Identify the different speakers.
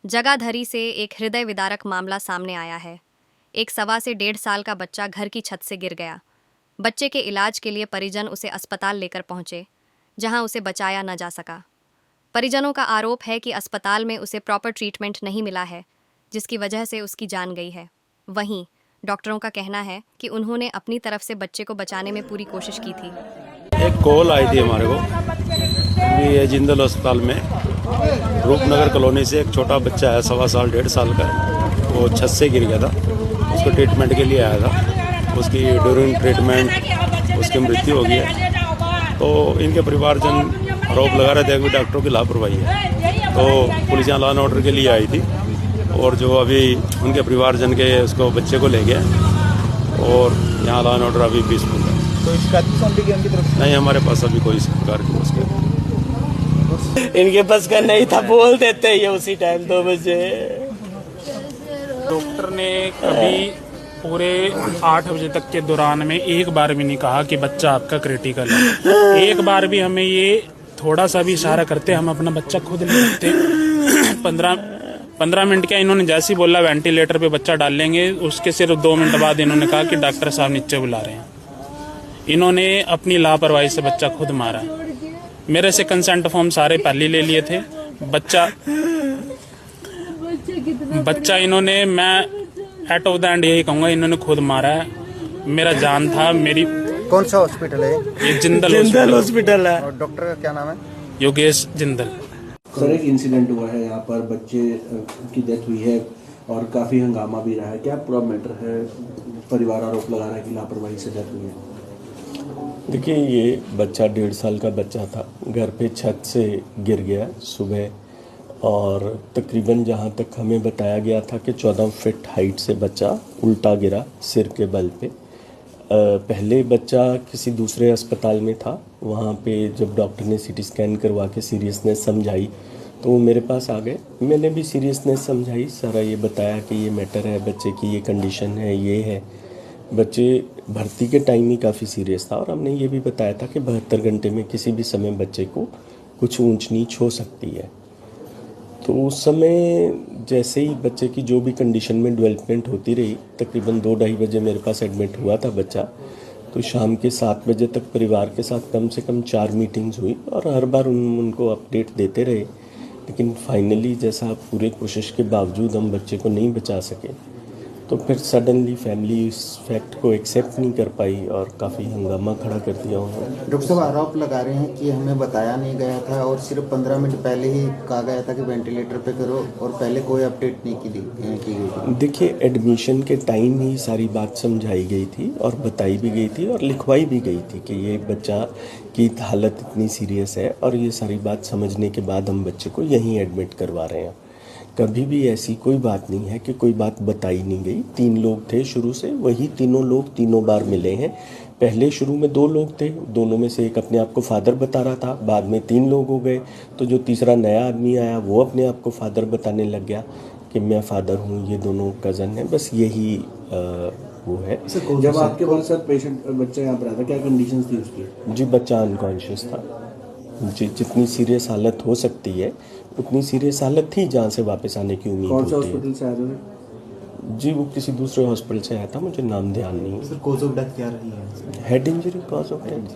Speaker 1: जगाधरी से एक हृदय विदारक मामला सामने आया है। एक 1.25 से 1.5 साल का बच्चा घर की छत से गिर गया। बच्चे के इलाज के लिए परिजन उसे अस्पताल लेकर पहुंचे, जहां उसे बचाया न जा सका। परिजनों का आरोप है कि अस्पताल में उसे प्रॉपर ट्रीटमेंट नहीं मिला है, जिसकी वजह से उसकी जान गई है। वहीं डॉक्टरों का कहना है कि उन्होंने अपनी तरफ से बच्चे को बचाने में पूरी कोशिश की थी।
Speaker 2: एक कॉल आई थी हमारे को, ये जिंदल अस्पताल में रूपनगर कॉलोनी से एक छोटा बच्चा है, 1.25 साल 1.5 साल का है। वो छत से गिर गया था, उसको ट्रीटमेंट के लिए आया था। उसकी ड्यूरिंग ट्रीटमेंट उसकी मृत्यु हो गई है। तो इनके परिवारजन आरोप लगा रहे थे कि डॉक्टरों की लापरवाही है। तो पुलिस यहाँ लॉ एंड ऑर्डर के लिए आई थी, और जो अभी उनके परिवारजन के उसको बच्चे को ले गए, और यहाँ लॉ एंड ऑर्डर अभी पीसफुल है।
Speaker 3: तो शिकायत उनकी तरफ से
Speaker 2: नहीं, हमारे पास अभी कोई इस प्रकार की उसके
Speaker 4: इनके पास का नहीं था, बोल देते ये उसी टाइम 2 बजे।
Speaker 5: डॉक्टर ने कभी पूरे 8 बजे तक के दौरान में एक बार भी नहीं कहा कि बच्चा आपका क्रिटिकल है। एक बार भी हमें ये थोड़ा सा भी इशारा करते हम अपना बच्चा खुद ले सकते। 15 मिनट क्या, इन्होंने जैसे ही बोला वेंटिलेटर पे बच्चा डाल लेंगे, उसके सिर्फ 2 मिनट बाद इन्होंने कहा कि डॉक्टर साहब नीचे बुला रहे हैं। इन्होंने अपनी लापरवाही से बच्चा खुद मारा। मेरे से कंसेंट फॉर्म सारे पहले ले लिए थे। बच्चा इन्होंने, मैं एट ऑफ द एंड यही कहूँगा, इन्होंने खुद मारा है। मेरा जान था मेरी।
Speaker 3: कौन सा हॉस्पिटल है
Speaker 5: ये जिंदल
Speaker 4: हॉस्पिटल है।
Speaker 3: और डॉक्टर का क्या नाम है?
Speaker 5: योगेश जिंदल।
Speaker 6: सर, एक इंसिडेंट हुआ है यहाँ पर, बच्चे की डेथ हुई है और काफ़ी हंगामा भी रहा है। क्या पूरा मैटर है? परिवार आरोप लगा रहा है कि लापरवाही से डेथ हुई है।
Speaker 7: देखिए, ये बच्चा 1.5 साल का बच्चा था, घर पे छत से गिर गया सुबह, और तकरीबन जहाँ तक हमें बताया गया था कि 14 फीट हाइट से बच्चा उल्टा गिरा सिर के बल पे। पहले बच्चा किसी दूसरे अस्पताल में था, वहाँ पे जब डॉक्टर ने सीटी स्कैन करवा के सीरियसनेस समझाई तो वो मेरे पास आ गए। मैंने भी सीरियसनेस समझाई, सारा ये बताया कि ये मैटर है, बच्चे की ये कंडीशन है, ये है। बच्चे भर्ती के टाइम ही काफ़ी सीरियस था, और हमने ये भी बताया था कि 72 घंटे में किसी भी समय बच्चे को कुछ ऊंच नीच हो सकती है। तो उस समय जैसे ही बच्चे की जो भी कंडीशन में डेवलपमेंट होती रही, तकरीबन 2-2:30 बजे मेरे पास एडमिट हुआ था बच्चा। तो शाम के 7 बजे तक परिवार के साथ कम से कम 4 मीटिंग्स हुई, और हर बार उनको अपडेट देते रहे। लेकिन फाइनली जैसा पूरे कोशिश के बावजूद हम बच्चे को नहीं बचा सके, तो फिर सडनली फैमिली इस फैक्ट को एक्सेप्ट नहीं कर पाई और काफ़ी हंगामा खड़ा कर दिया उन्होंने।
Speaker 3: डॉक्टर साहब आरोप लगा रहे हैं कि हमें बताया नहीं गया था, और सिर्फ 15 मिनट पहले ही कहा गया था कि वेंटिलेटर पे करो, और पहले कोई अपडेट नहीं की गई थी।
Speaker 7: देखिए, एडमिशन के टाइम ही सारी बात समझाई गई थी और बताई भी गई थी और लिखवाई भी गई थी कि ये बच्चा की हालत इतनी सीरियस है, और ये सारी बात समझने के बाद हम बच्चे को यहीं एडमिट करवा रहे हैं। कभी भी ऐसी कोई बात नहीं है कि कोई बात बताई नहीं गई। 3 लोग थे शुरू से, वही तीनों लोग तीनों बार मिले हैं। पहले शुरू में 2 लोग थे, दोनों में से एक अपने आप को फादर बता रहा था, बाद में 3 लोग हो गए। तो जो तीसरा नया आदमी आया वो अपने आप को फादर बताने लग गया कि मैं फादर हूँ, ये दोनों कज़न हैं। बस यही वो है।
Speaker 6: जब आपके पास सर पेशेंट बच्चा यहाँ पर आया था, क्या कंडीशंस थी उसकी?
Speaker 7: जी, बच्चा अनकॉन्शियस था। जी, जितनी सीरियस हालत हो सकती है उतनी सीरियस हालत थी जहाँ से वापस आने की उम्मीद होती है।
Speaker 6: कौन सा हॉस्पिटल से आया था?
Speaker 7: जी, वो किसी दूसरे हॉस्पिटल से आया था, मुझे नाम ध्यान नहीं है।
Speaker 3: सर, कॉज ऑफ डेथ क्या रही है?
Speaker 7: Head injury cause of death.